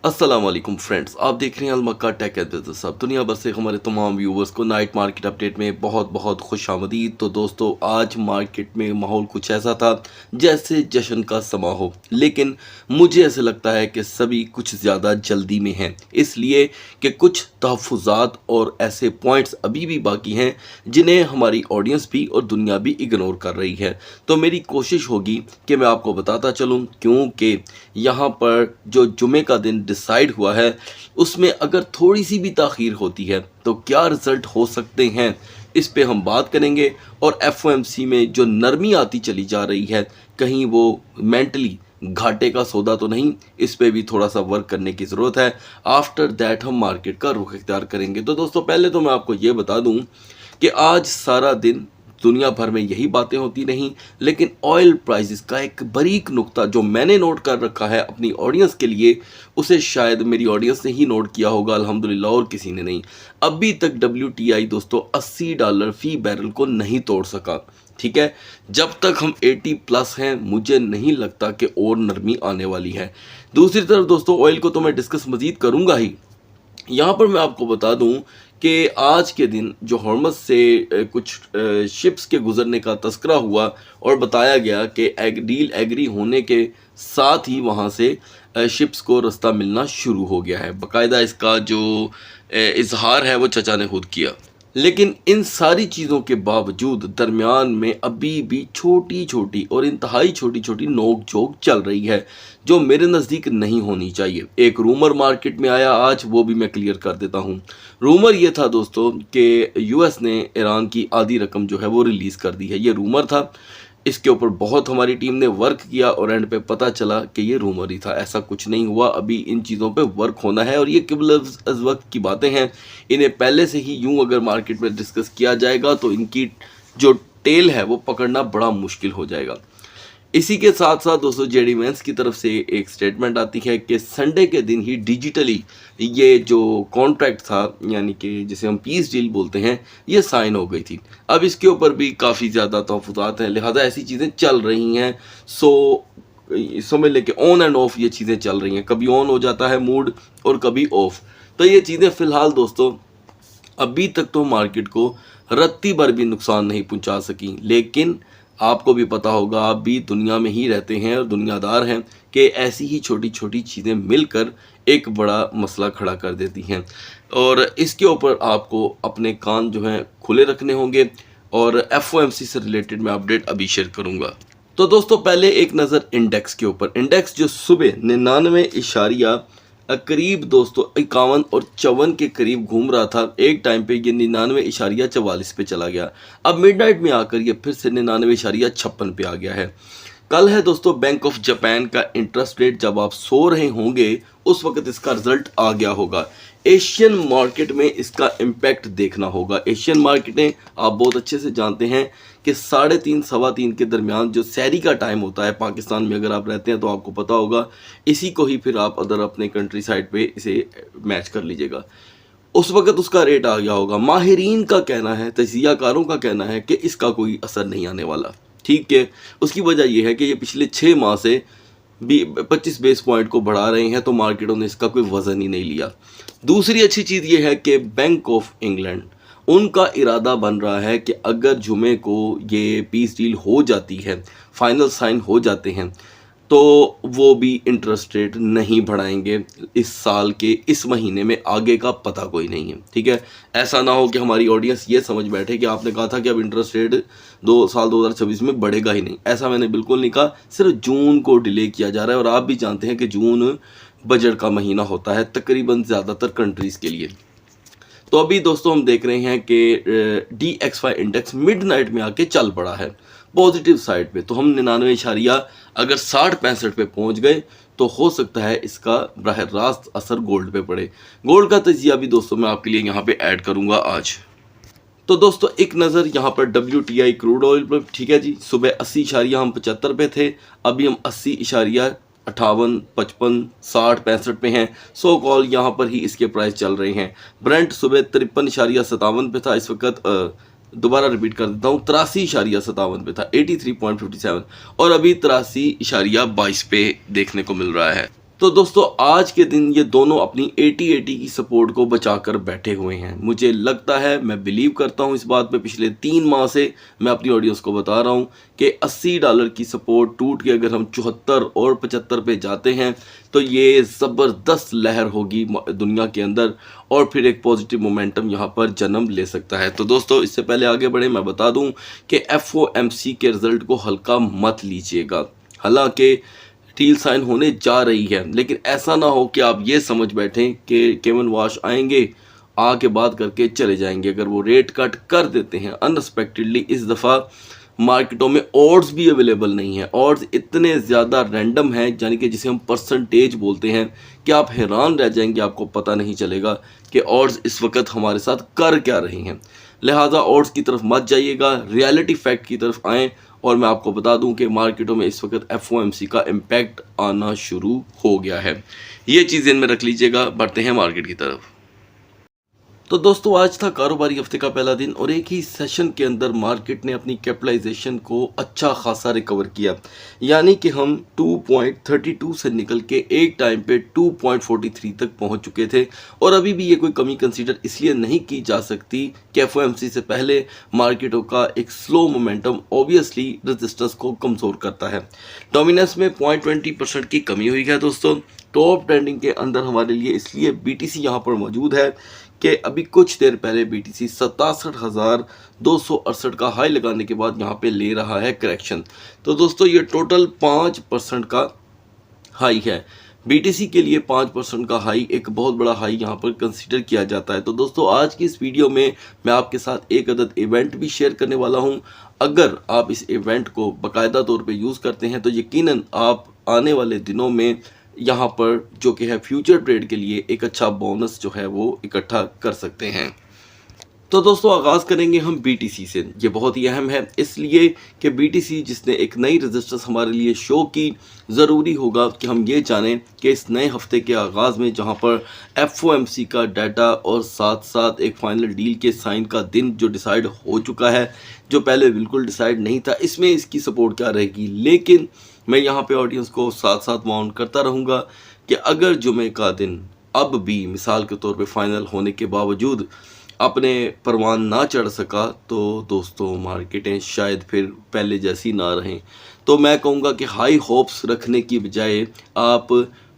अस्सलाम वालेकुम फ्रेंड्स, आप देख रहे हैं अलमक्का टेक एंड बिजनेस। अब दुनिया भर से हमारे तमाम व्यूवर्स को नाइट मार्केट अपडेट में बहुत बहुत खुश आमदीद। तो दोस्तों, आज मार्केट में माहौल कुछ ऐसा था जैसे जश्न का समा हो, लेकिन मुझे ऐसे लगता है कि सभी कुछ ज़्यादा जल्दी में हैं, इसलिए कि कुछ तहफ़्फ़ुज़ात और ऐसे पॉइंट्स अभी भी बाकी हैं जिन्हें हमारी ऑडियंस भी और दुनिया भी इग्नोर कर रही है। तो मेरी कोशिश होगी कि मैं आपको बताता चलूँ, क्योंकि यहाँ पर जो जुमे का दिन डिसाइड हुआ है उसमें अगर थोड़ी सी भी ताख़ीर होती है तो क्या रिज़ल्ट हो सकते हैं, इस पे हम बात करेंगे। और एफओएमसी में जो नरमी आती चली जा रही है, कहीं वो मेंटली घाटे का सौदा तो नहीं, इस पे भी थोड़ा सा वर्क करने की ज़रूरत है। आफ्टर दैट हम मार्केट का रुख इख्तियार करेंगे। तो दोस्तों, पहले तो मैं आपको ये बता दूं कि आज सारा दिन दुनिया भर में यही बातें होती नहीं, लेकिन ऑयल प्राइसेस का एक बारीक नुक्ता जो मैंने नोट कर रखा है अपनी ऑडियंस के लिए, उसे शायद मेरी ऑडियंस ने ही नोट किया होगा अल्हम्दुलिल्लाह, और किसी ने नहीं। अभी तक WTI दोस्तों $80 फी बैरल को नहीं तोड़ सका। ठीक है, जब तक हम 80 प्लस हैं मुझे नहीं लगता कि और नरमी आने वाली है। दूसरी तरफ दोस्तों, ऑयल को तो मैं डिस्कस मज़ीद करूँगा ही। यहाँ पर मैं आपको बता दूं कि आज के दिन जो हॉर्मज़ से कुछ शिप्स के गुजरने का तस्करा हुआ और बताया गया कि डील एग्री होने के साथ ही वहाँ से शिप्स को रास्ता मिलना शुरू हो गया है। बाकायदा इसका जो इजहार है वो चचा ने खुद किया। लेकिन इन सारी चीज़ों के बावजूद दरमियान में अभी भी छोटी छोटी और इंतहाई छोटी छोटी नोक झोंक चल रही है, जो मेरे नज़दीक नहीं होनी चाहिए। एक रूमर मार्केट में आया आज, वो भी मैं क्लियर कर देता हूँ। रूमर ये था दोस्तों कि यूएस ने ईरान की आधी रकम जो है वो रिलीज़ कर दी है। ये रूमर था, इसके ऊपर बहुत हमारी टीम ने वर्क किया और एंड पे पता चला कि ये रूमर ही था, ऐसा कुछ नहीं हुआ। अभी इन चीज़ों पे वर्क होना है और ये किबल अज़ वक्त की बातें हैं। इन्हें पहले से ही यूं अगर मार्केट में डिस्कस किया जाएगा तो इनकी जो टेल है वो पकड़ना बड़ा मुश्किल हो जाएगा। इसी के साथ साथ दोस्तों, जेडी वेंस की तरफ से एक स्टेटमेंट आती है कि संडे के दिन ही डिजिटली ये जो कॉन्ट्रैक्ट था, यानी कि जिसे हम पीस डील बोलते हैं, ये साइन हो गई थी। अब इसके ऊपर भी काफ़ी ज़्यादा तहफ़्फ़ुज़ात हैं, लिहाजा ऐसी चीज़ें चल रही हैं। सो समझ लें कि ऑन एंड ऑफ ये चीज़ें चल रही हैं, कभी ऑन हो जाता है मूड और कभी ऑफ। तो ये चीज़ें फ़िलहाल दोस्तों अभी तक तो मार्केट को रत्ती भर भी नुकसान नहीं पहुंचा सकी, लेकिन आपको भी पता होगा, आप भी दुनिया में ही रहते हैं और दुनियादार हैं, कि ऐसी ही छोटी छोटी चीज़ें मिलकर एक बड़ा मसला खड़ा कर देती हैं। और इसके ऊपर आपको अपने कान जो हैं खुले रखने होंगे और एफओएमसी से रिलेटेड मैं अपडेट अभी शेयर करूंगा। तो दोस्तों, पहले एक नज़र इंडेक्स के ऊपर। इंडेक्स जो सुबह 99 करीब दोस्तों 51 और 54 के करीब घूम रहा था, एक टाइम पे ये 99.44 पे चला गया। अब मिडनाइट में आकर ये फिर से 99.56 पे आ गया है। कल है दोस्तों बैंक ऑफ जापान का इंटरेस्ट रेट, जब आप सो रहे होंगे उस वक्त इसका रिजल्ट आ गया होगा। एशियन मार्केट में इसका इम्पैक्ट देखना होगा। एशियन मार्केटें आप बहुत अच्छे से जानते हैं कि 3:30 सवा 3 के दरमियान जो सैरी का टाइम होता है, पाकिस्तान में अगर आप रहते हैं तो आपको पता होगा, इसी को ही फिर आप अदर अपने कंट्री साइड पे इसे मैच कर लीजिएगा। उस वक्त उसका रेट आ गया होगा। माहिरीन का कहना है, तजियाकारों का कहना है कि इसका कोई असर नहीं आने वाला। ठीक है, उसकी वजह यह है कि ये पिछले 6 माह से 25 बेस पॉइंट को बढ़ा रहे हैं, तो मार्केटों ने इसका कोई वज़न ही नहीं लिया। दूसरी अच्छी चीज़ ये है कि बैंक ऑफ इंग्लैंड, उनका इरादा बन रहा है कि अगर जुमे को ये पीस डील हो जाती है, फाइनल साइन हो जाते हैं, तो वो भी इंटरेस्ट रेट नहीं बढ़ाएंगे इस साल के इस महीने में। आगे का पता कोई नहीं है। ठीक है, ऐसा ना हो कि हमारी ऑडियंस ये समझ बैठे कि आपने कहा था कि अब इंटरेस्ट रेट 2026 में बढ़ेगा ही नहीं। ऐसा मैंने बिल्कुल नहीं कहा, सिर्फ जून को डिले किया जा रहा है। और आप भी जानते हैं कि जून बजट का महीना होता है तकरीबन ज़्यादातर कंट्रीज़ के लिए। तो अभी दोस्तों हम देख रहे हैं कि DXY इंडेक्स मिडनाइट में आके चल पड़ा है पॉजिटिव साइड पे। तो हम 99 अगर 60-65 पे पहुंच गए तो हो सकता है इसका बराह रास्त असर गोल्ड पे पड़े। गोल्ड का तजिया भी दोस्तों मैं आपके लिए यहाँ पे ऐड करूँगा आज। तो दोस्तों, एक नज़र यहाँ पर WTI क्रूड ऑयल पर। ठीक है जी, सुबह 80 हम 75 पे थे, अभी हम 80.58, 55, 60, 65 पे हैं। सो कॉल यहाँ पर ही इसके प्राइस चल रहे हैं। ब्रेंट सुबह 53.57 पे था, इस वक्त दोबारा रिपीट कर देता हूँ, 83.57 पे था, 83.57, और अभी 83.22 पे देखने को मिल रहा है। तो दोस्तों आज के दिन ये दोनों अपनी 80-80 की सपोर्ट को बचाकर बैठे हुए हैं। मुझे लगता है, मैं बिलीव करता हूँ इस बात पे, पिछले 3 माह से मैं अपनी ऑडियंस को बता रहा हूँ कि $80 की सपोर्ट टूट के अगर हम 74 और 75 पे जाते हैं तो ये ज़बरदस्त लहर होगी दुनिया के अंदर और फिर एक पॉजिटिव मोमेंटम यहाँ पर जन्म ले सकता है। तो दोस्तों इससे पहले आगे बढ़े मैं बता दूँ कि FOMC के रिज़ल्ट को हल्का मत लीजिएगा। हालांकि डील साइन होने जा रही है, लेकिन ऐसा ना हो कि आप ये समझ बैठें कि केविन वॉश आएंगे, आके बात करके चले जाएंगे। अगर वो रेट कट कर देते हैं अनएक्सपेक्टेडली, इस दफ़ा मार्केटों में ऑड्स भी अवेलेबल नहीं है। ऑड्स इतने ज़्यादा रैंडम हैं, यानी कि जिसे हम परसेंटेज बोलते हैं, कि आप हैरान रह जाएंगे, आपको पता नहीं चलेगा कि ऑड्स इस वक्त हमारे साथ कर क्या रही हैं। लिहाजा ऑड्स की तरफ मत जाइएगा, रियलिटी फैक्ट की तरफ आएँ। और मैं आपको बता दूं कि मार्केटों में इस वक्त FOMC का इम्पैक्ट आना शुरू हो गया है। ये चीज़ इनमें रख लीजिएगा। बढ़ते हैं मार्केट की तरफ। तो दोस्तों आज था कारोबारी हफ्ते का पहला दिन और एक ही सेशन के अंदर मार्केट ने अपनी कैपिटलाइजेशन को अच्छा खासा रिकवर किया, यानी कि हम 2.32 से निकल के एक टाइम पे 2.43 तक पहुंच चुके थे। और अभी भी ये कोई कमी कंसीडर इसलिए नहीं की जा सकती कि FOMC से पहले मार्केटों का एक स्लो मोमेंटम ऑब्वियसली रेजिस्टेंस को कमज़ोर करता है। डोमिनेंस में 0.20% की कमी हुई है दोस्तों। टॉप ट्रेंडिंग के अंदर हमारे लिए इसलिए BTC यहाँ पर मौजूद है कि अभी कुछ देर पहले BTC 67,268 का हाई लगाने के बाद यहाँ पे ले रहा है करेक्शन। तो दोस्तों ये टोटल 5% का हाई है। BTC के लिए 5% का हाई एक बहुत बड़ा हाई यहाँ पर कंसीडर किया जाता है। तो दोस्तों आज की इस वीडियो में मैं आपके साथ एक अदद इवेंट भी शेयर करने वाला हूँ। अगर आप इस इवेंट को बाकायदा तौर पे यूज़ करते हैं तो यकीनन आप आने वाले दिनों में यहाँ पर जो कि है फ्यूचर ट्रेड के लिए एक अच्छा बोनस जो है वो इकट्ठा कर सकते हैं। तो दोस्तों आगाज़ करेंगे हम BTC से। ये बहुत ही अहम है इसलिए कि BTC जिसने एक नई रेजिस्टेंस हमारे लिए शो की, ज़रूरी होगा कि हम ये जानें कि इस नए हफ्ते के आगाज़ में जहाँ पर FOMC का डाटा और साथ साथ एक फाइनल डील के साइन का दिन जो डिसाइड हो चुका है, जो पहले बिल्कुल डिसाइड नहीं था, इसमें इसकी सपोर्ट क्या रहेगी। लेकिन मैं यहाँ पे ऑडियंस को साथ साथ वार्न करता रहूँगा कि अगर जुमे का दिन अब भी मिसाल के तौर पे फाइनल होने के बावजूद अपने परवान ना चढ़ सका तो दोस्तों मार्केटें शायद फिर पहले जैसी ना रहें। तो मैं कहूँगा कि हाई होप्स रखने की बजाय आप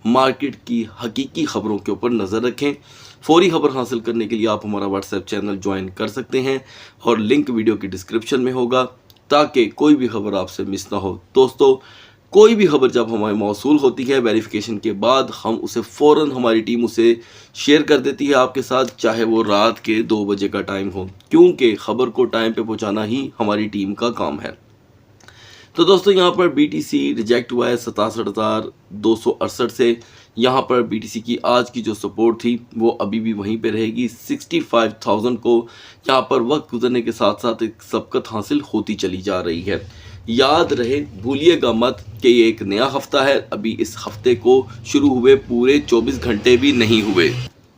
मार्केट की हकीकी ख़बरों के ऊपर नज़र रखें। फौरी खबर हासिल करने के लिए आप हमारा व्हाट्सएप चैनल ज्वाइन कर सकते हैं और लिंक वीडियो की डिस्क्रिप्शन में होगा, ताकि कोई भी खबर आपसे मिस ना हो। दोस्तों कोई भी खबर जब हमारे मौसूल होती है वेरिफिकेशन के बाद, हम उसे फ़ौरन हमारी टीम उसे शेयर कर देती है आपके साथ, चाहे वो रात के 2 बजे का टाइम हो, क्योंकि ख़बर को टाइम पे पहुंचाना ही हमारी टीम का काम है। तो दोस्तों यहाँ पर BTC रिजेक्ट हुआ है 67,268 से। यहाँ पर BTC की आज की जो सपोर्ट थी वो अभी भी वहीं पे रहेगी 65,000 को। यहाँ पर वक्त गुजरने के साथ साथ एक सबकत हासिल होती चली जा रही है। याद रहे, भूलिएगा मत कि ये एक नया हफ्ता है, अभी इस हफ्ते को शुरू हुए पूरे 24 घंटे भी नहीं हुए।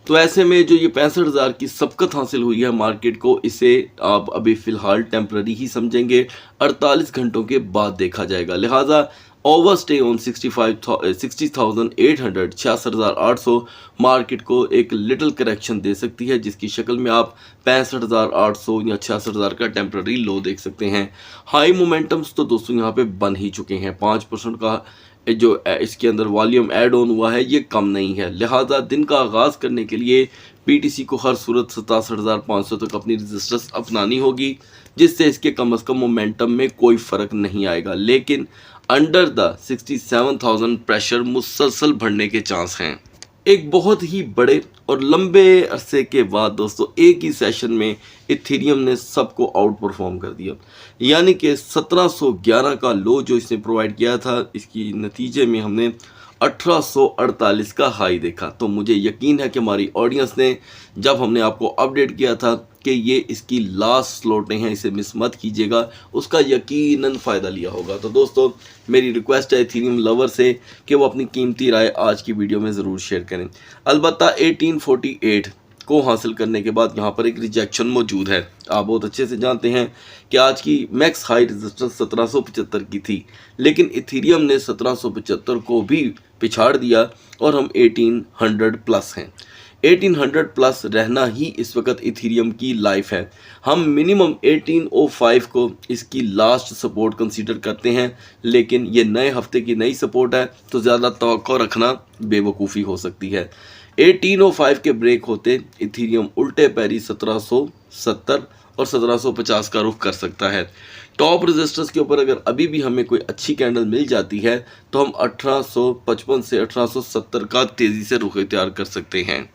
तो ऐसे में जो ये 65,000 की सबकत हासिल हुई है मार्केट को, इसे आप अभी फ़िलहाल टेम्पररी ही समझेंगे, 48 घंटों के बाद देखा जाएगा। लिहाजा ओवर स्टे ऑन 60,800 66,800 मार्केट को एक लिटिल करेक्शन दे सकती है, जिसकी शक्ल में आप 65,800 या 66,000 का टेम्पररी लो देख सकते हैं। हाई मोमेंटम्स तो दोस्तों यहाँ पे बन ही चुके हैं। 5% का जो इसके अंदर वॉल्यूम ऐड ऑन हुआ है ये कम नहीं है। लिहाजा दिन का आगाज़ करने के लिए BTC को हर सूरत 67,500 तक अपनी रेजिस्टेंस अपनानी होगी, जिससे इसके कम अज़ कम मोमेंटम में कोई फ़र्क नहीं आएगा। लेकिन अंडर द 67,000 प्रेशर मुसलसल बढ़ने के चांस हैं। एक बहुत ही बड़े और लंबे अरसे के बाद दोस्तों एक ही सेशन में इथेरियम ने सबको आउट परफॉर्म कर दिया, यानी कि 1711 का लो जो इसने प्रोवाइड किया था, इसकी नतीजे में हमने 1848 का हाई देखा। तो मुझे यकीन है कि हमारी ऑडियंस ने, जब हमने आपको अपडेट किया था कि ये इसकी लास्ट स्लॉटें हैं, इसे मिस मत कीजिएगा, उसका यकीनन फ़ायदा लिया होगा। तो दोस्तों मेरी रिक्वेस्ट है इथेरियम लवर से कि वो अपनी कीमती राय आज की वीडियो में ज़रूर शेयर करें। अलबत्ता 1848 को हासिल करने के बाद यहाँ पर एक रिजेक्शन मौजूद है। आप बहुत अच्छे से जानते हैं कि आज की मैक्स हाई रेजिस्टेंस 1775 की थी, लेकिन इथेरियम ने 1775 को भी पिछाड़ दिया और हम 1800 प्लस हैं। 1800 प्लस रहना ही इस वक्त इथीरियम की लाइफ है। हम मिनिमम 1805 को इसकी लास्ट सपोर्ट कंसीडर करते हैं, लेकिन ये नए हफ्ते की नई सपोर्ट है तो ज़्यादा तवक्को रखना बेवकूफ़ी हो सकती है। 1805 के ब्रेक होते इथीरियम उल्टे पैरी 1770 और 1750 का रुख कर सकता है। टॉप रेजिस्टेंस के ऊपर अगर अभी भी हमें कोई अच्छी कैंडल मिल जाती है तो हम 1855 से 1870 का तेज़ी से रुख इख्तियार कर सकते हैं।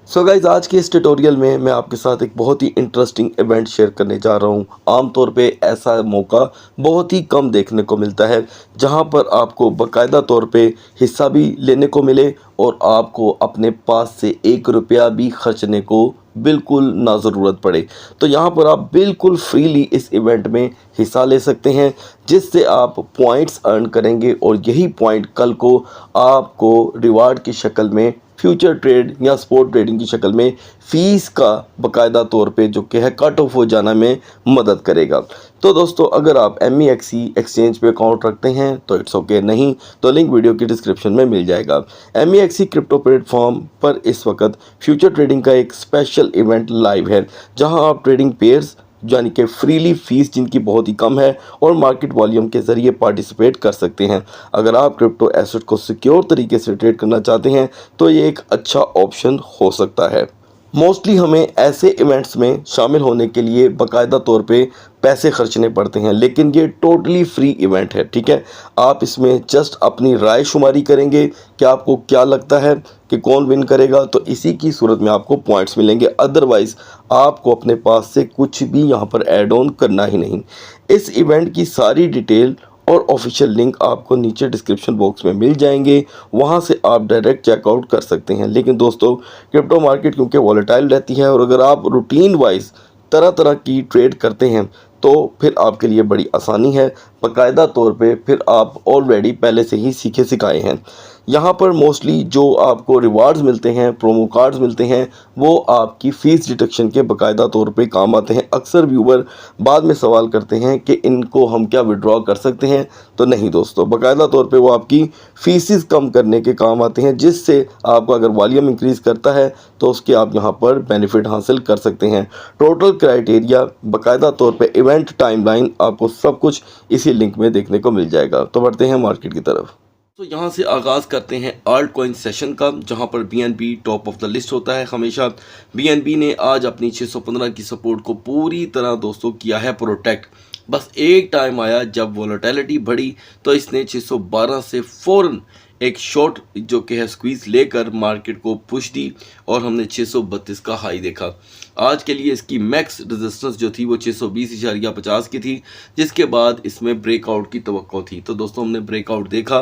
सो गाइज, आज के इस ट्यूटोरियल में मैं आपके साथ एक बहुत ही इंटरेस्टिंग इवेंट शेयर करने जा रहा हूँ। आमतौर पे ऐसा मौका बहुत ही कम देखने को मिलता है जहाँ पर आपको बाकायदा तौर पे हिस्सा भी लेने को मिले और आपको अपने पास से 1 रुपया भी खर्चने को बिल्कुल ना ज़रूरत पड़े। तो यहाँ पर आप बिल्कुल फ्रीली इस इवेंट में हिस्सा ले सकते हैं, जिससे आप पॉइंट्स अर्न करेंगे और यही पॉइंट कल को आपको रिवार्ड की शक्ल में फ्यूचर ट्रेड या स्पोर्ट ट्रेडिंग की शक्ल में फ़ीस का बाकायदा तौर पे जो कि है कट ऑफ हो जाना में मदद करेगा। तो दोस्तों, अगर आप MEXC एक्सचेंज पे अकाउंट रखते हैं तो इट्स ओके, नहीं तो लिंक वीडियो की डिस्क्रिप्शन में मिल जाएगा। MEXC क्रिप्टो प्लेटफॉर्म पर इस वक्त फ्यूचर ट्रेडिंग का एक स्पेशल इवेंट लाइव है, जहां आप ट्रेडिंग पेयर्स यानी कि फ्रीली फीस जिनकी बहुत ही कम है और मार्केट वॉल्यूम के ज़रिए पार्टिसिपेट कर सकते हैं। अगर आप क्रिप्टो एसेट को सिक्योर तरीके से ट्रेड करना चाहते हैं तो ये एक अच्छा ऑप्शन हो सकता है। मोस्टली हमें ऐसे इवेंट्स में शामिल होने के लिए बाकायदा तौर पे पैसे खर्चने पड़ते हैं, लेकिन ये टोटली फ्री इवेंट है, ठीक है। आप इसमें जस्ट अपनी राय शुमारी करेंगे कि आपको क्या लगता है कि कौन विन करेगा, तो इसी की सूरत में आपको पॉइंट्स मिलेंगे। अदरवाइज़ आपको अपने पास से कुछ भी यहाँ पर ऐड ऑन करना ही नहीं। इस इवेंट की सारी डिटेल और ऑफिशियल लिंक आपको नीचे डिस्क्रिप्शन बॉक्स में मिल जाएंगे, वहां से आप डायरेक्ट चेकआउट कर सकते हैं। लेकिन दोस्तों, क्रिप्टो मार्केट क्योंकि वॉलेटाइल रहती है और अगर आप रूटीन वाइज तरह तरह की ट्रेड करते हैं तो फिर आपके लिए बड़ी आसानी है। बाकायदा तौर पे फिर आप ऑलरेडी पहले से ही सीखे सिखाए हैं। यहाँ पर मोस्टली जो आपको रिवार्ड्स मिलते हैं, प्रोमो कार्ड्स मिलते हैं, वो आपकी फ़ीस डिडक्शन के बाकायदा तौर पे काम आते हैं। अक्सर व्यूवर बाद में सवाल करते हैं कि इनको हम क्या विड्रॉ कर सकते हैं, तो नहीं दोस्तों, बाकायदा तौर पे वो आपकी फ़ीसेस कम करने के काम आते हैं, जिससे आपका अगर वॉल्यूम इंक्रीज़ करता है तो उसके आप यहाँ पर बेनिफिट हासिल कर सकते हैं। टोटल क्राइटेरिया, बाकायदा तौर पे इवेंट टाइमलाइन, आपको सब कुछ इसी लिंक में देखने को मिल जाएगा। तो बढ़ते हैं मार्केट की तरफ। तो यहाँ से आगाज़ करते हैं आल्ट कॉइन सेशन का, जहाँ पर BNB top of the list होता है हमेशा। BNB ने आज अपनी 615 की सपोर्ट को पूरी तरह दोस्तों किया है प्रोटेक्ट। बस एक टाइम आया जब वोलेटिलिटी बढ़ी तो इसने 612 से फ़ौरन एक शॉर्ट जो कि है स्क्वीज़ लेकर मार्केट को पुश दी और हमने 632 का हाई देखा। आज के लिए इसकी मैक्स रेजिस्टेंस जो थी वो 620.50 की थी, जिसके बाद इसमें ब्रेकआउट की तवक्को थी। तो दोस्तों, हमने ब्रेकआउट देखा।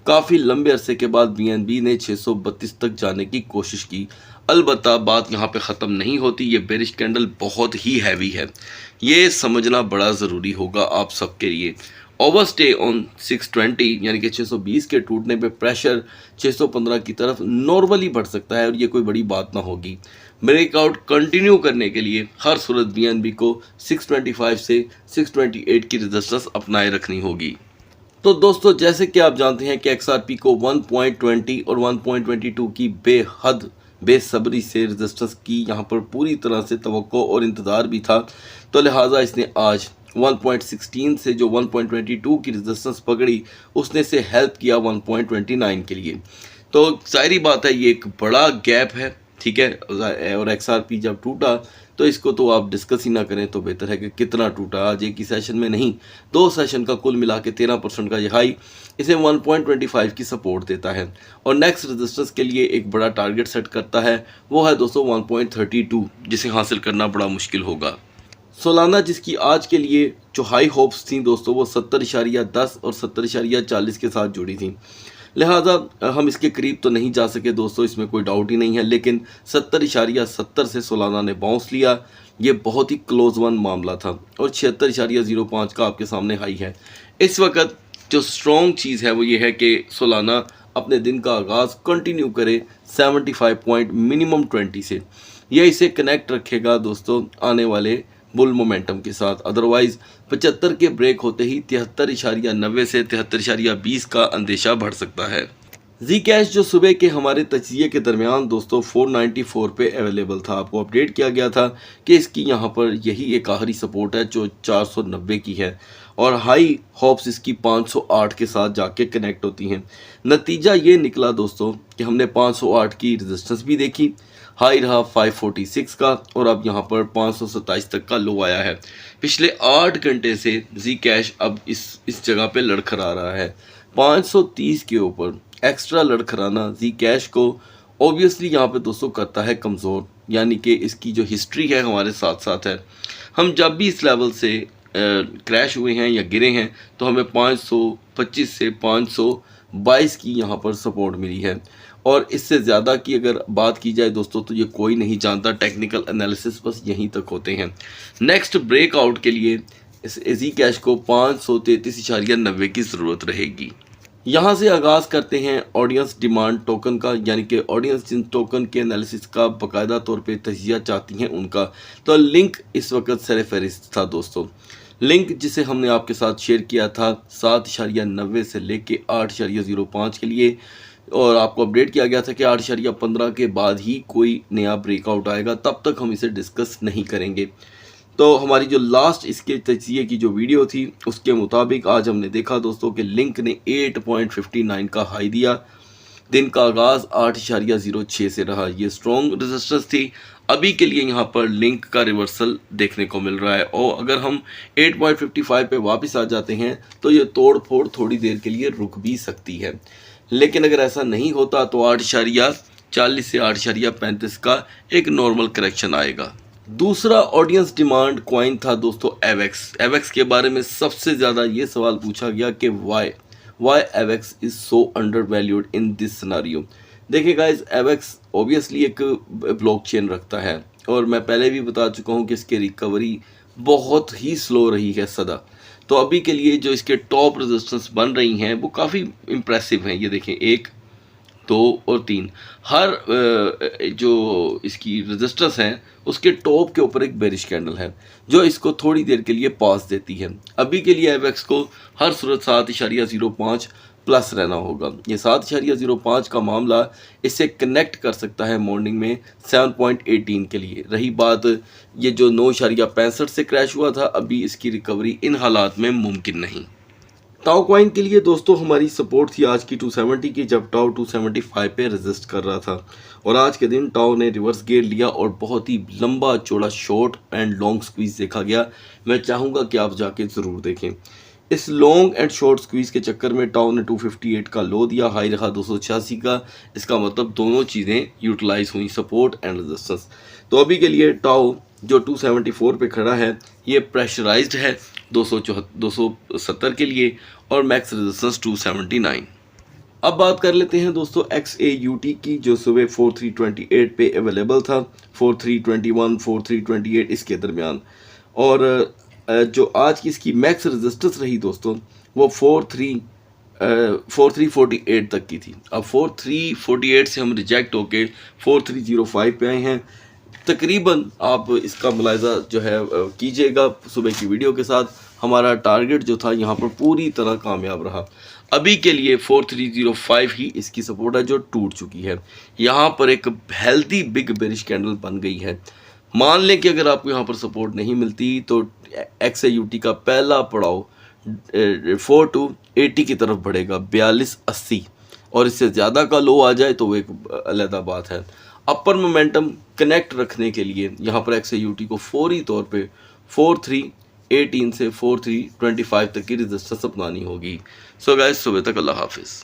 काफ़ी लंबे अरसे के बाद BNB ने 632 तक जाने की कोशिश की। अलबत्ता बात यहाँ पे ख़त्म नहीं होती, ये बेरिश कैंडल बहुत ही हैवी है, ये समझना बड़ा ज़रूरी होगा आप सबके लिए। ओवरस्टे ऑन 620 यानी कि 620 के टूटने पे प्रेशर 615 की तरफ नॉर्मली बढ़ सकता है और ये कोई बड़ी बात ना होगी। ब्रेकआउट कंटिन्यू करने के लिए हर सूरत BNB को 625 से 628 की रेजिस्टेंस अपनाए रखनी होगी। तो दोस्तों, जैसे कि आप जानते हैं कि XRP को 1.20 और 1.22 की बेहद बेसब्री से रेजिस्टेंस की यहाँ पर पूरी तरह से तवक्को और इंतज़ार भी था, तो लिहाजा इसने आज 1.16 से जो 1.22 की रेजिस्टेंस पकड़ी उसने से हेल्प किया 1.29 के लिए। तो जाहिर बात है ये एक बड़ा गैप है, ठीक है। और XRP जब टूटा तो इसको तो आप डिस्कस ही ना करें तो बेहतर है कि कितना टूटा। आज एक ही सेशन में नहीं, 2 सेशन का कुल मिला के 13% का ये हाई इसे 1.25 की सपोर्ट देता है और नेक्स्ट रेजिस्टेंस के लिए एक बड़ा टारगेट सेट करता है, वो है दोस्तों 1.32, जिसे हासिल करना बड़ा मुश्किल होगा। सोलाना जिसकी आज के लिए जो हाई होप्स थी दोस्तों वो 70.10 और 70.40 के साथ जुड़ी थी, लिहाजा हम इसके करीब तो नहीं जा सके दोस्तों, इसमें कोई डाउट ही नहीं है। लेकिन 70.70 से सोलाना ने बाउंस लिया, ये बहुत ही क्लोज वन मामला था और 76.05 का आपके सामने हाई है। इस वक्त जो स्ट्रॉन्ग चीज़ है वो ये है कि सोलाना अपने दिन का आगाज़ कंटिन्यू करे 75 पॉइंट मिनिमम 20 से, यह इसे कनेक्ट रखेगा दोस्तों आने वाले बुल मोमेंटम के साथ। अदरवाइज 75 के ब्रेक होते ही 73.90 से 73.20 का अंदेशा बढ़ सकता है। जी कैश जो सुबह के हमारे तजिए के दरमियान दोस्तों 494 पे अवेलेबल था, आपको अपडेट किया गया था कि इसकी यहाँ पर यही एक आखिरी सपोर्ट है जो 490 की है और हाई होप्स इसकी 508 के साथ जाके कनेक्ट होती हैं। नतीजा ये निकला दोस्तों कि हमने 508 की रेजिस्टेंस भी देखी, हाई रहा 546 का और अब यहाँ पर 527 तक का लो आया है। पिछले 8 घंटे से जी कैश अब इस जगह पे लड़खड़ा रहा है 530 के ऊपर। एक्स्ट्रा लड़खड़ाना जी कैश को ऑब्वियसली यहाँ पे दोस्तों करता है कमज़ोर, यानी कि इसकी जो हिस्ट्री है हमारे साथ साथ है। हम जब भी इस लेवल से क्रैश हुए हैं या गिरे हैं तो हमें 525 से 522 की यहाँ पर सपोर्ट मिली है और इससे ज़्यादा की अगर बात की जाए दोस्तों तो ये कोई नहीं जानता। टेक्निकल एनालिसिस बस यहीं तक होते हैं। नेक्स्ट ब्रेकआउट के लिए इस जी कैश को 533.90 की ज़रूरत रहेगी। यहाँ से आगाज़ करते हैं ऑडियंस डिमांड टोकन का, यानी कि ऑडियंस जिन टोकन के एनालिसिस का बाकायदा तौर पे तजिया चाहती हैं उनका। तो लिंक इस वक्त सर फहरिस्त था दोस्तों। लिंक जिसे हमने आपके साथ शेयर किया था 7.90 से लेके 8.05 के लिए और आपको अपडेट किया गया था कि 8.15 के बाद ही कोई नया ब्रेकआउट आएगा, तब तक हम इसे डिस्कस नहीं करेंगे। तो हमारी जो लास्ट इसके तजिए की जो वीडियो थी उसके मुताबिक आज हमने देखा दोस्तों कि लिंक ने 8.59 का हाई दिया। दिन का आगाज़ 8.06 से रहा, ये स्ट्रॉन्ग रेजिस्टेंस थी। अभी के लिए यहाँ पर लिंक का रिवर्सल देखने को मिल रहा है और अगर हम 8.55 पे वापस आ जाते हैं तो ये तोड़ फोड़ थोड़ी देर के लिए रुक भी सकती है, लेकिन अगर ऐसा नहीं होता तो 8.40 से 8.35 का एक नॉर्मल करेक्शन आएगा। दूसरा ऑडियंस डिमांड कॉइन था दोस्तों एवेक्स। एवेक्स के बारे में सबसे ज़्यादा ये सवाल पूछा गया कि why Avax is so undervalued in this scenario. देखिए गाइस, एवेक्स ऑब्वियसली एक ब्लॉकचेन रखता है और मैं पहले भी बता चुका हूँ कि इसकी रिकवरी बहुत ही स्लो रही है सदा। तो अभी के लिए जो इसके टॉप रेजिस्टेंस बन रही हैं वो काफ़ी इम्प्रेसिव हैं। ये देखें 1, 2 और 3, हर जो इसकी रेजिस्टेंस है उसके टॉप के ऊपर एक बेरिश कैंडल है जो इसको थोड़ी देर के लिए पॉज देती है। अभी के लिए एवेक्स को हर सूरत 7.05 प्लस रहना होगा। ये 7.05 का मामला इससे कनेक्ट कर सकता है मॉर्निंग में 7.18 के लिए। रही बात ये जो 9.65 से क्रैश हुआ था, अभी इसकी रिकवरी इन हालात में मुमकिन नहीं। टाओ कॉइन के लिए दोस्तों हमारी सपोर्ट थी आज की 270 की, जब टाओ 275 पे रेजिस्ट कर रहा था और आज के दिन टाओ ने रिवर्स गेयर लिया और बहुत ही लंबा चौड़ा शॉर्ट एंड लॉन्ग स्क्वीज देखा गया। मैं चाहूँगा कि आप जाके ज़रूर देखें। इस लॉन्ग एंड शॉर्ट स्क्वीज के चक्कर में टाओ ने 258 का लो दिया, हाई रखा 286 का। इसका मतलब दोनों चीज़ें यूटिलाइज हुई, सपोर्ट एंड रेजिस्टेंस। तो अभी के लिए टाओ जो 274 पे खड़ा है ये प्रेशराइज्ड है 270 के लिए और मैक्स रेजिस्टेंस 279। अब बात कर लेते हैं दोस्तों XAUT की, जो सुबह 4328 पे अवेलेबल था, 4321 4328 इसके दरमियान। और जो आज की इसकी मैक्स रेजिस्टेंस रही दोस्तों वो 4348 तक की थी। अब 4348 से हम रिजेक्ट होके 4305 पे आए हैं। तकरीबन आप इसका मुलाहिजा जो है कीजिएगा सुबह की वीडियो के साथ। हमारा टारगेट जो था यहाँ पर पूरी तरह कामयाब रहा। अभी के लिए 4305 ही इसकी सपोर्ट है जो टूट चुकी है। यहाँ पर एक हेल्दी बिग बेरिश कैंडल बन गई है। मान लें कि अगर आपको यहाँ पर सपोर्ट नहीं मिलती तो XAUT का पहला पड़ाव 4280 की तरफ बढ़ेगा, 4280, और इससे ज़्यादा का लो आ जाए तो वो एक अलग बात है। अपर मोमेंटम कनेक्ट रखने के लिए यहाँ पर XAUT को फौरी तौर पे 4318 से 4325 तक की रेजिस्टेंस अपनानी होगी। सो गाइस, सुबह तक अल्लाह हाफिज़।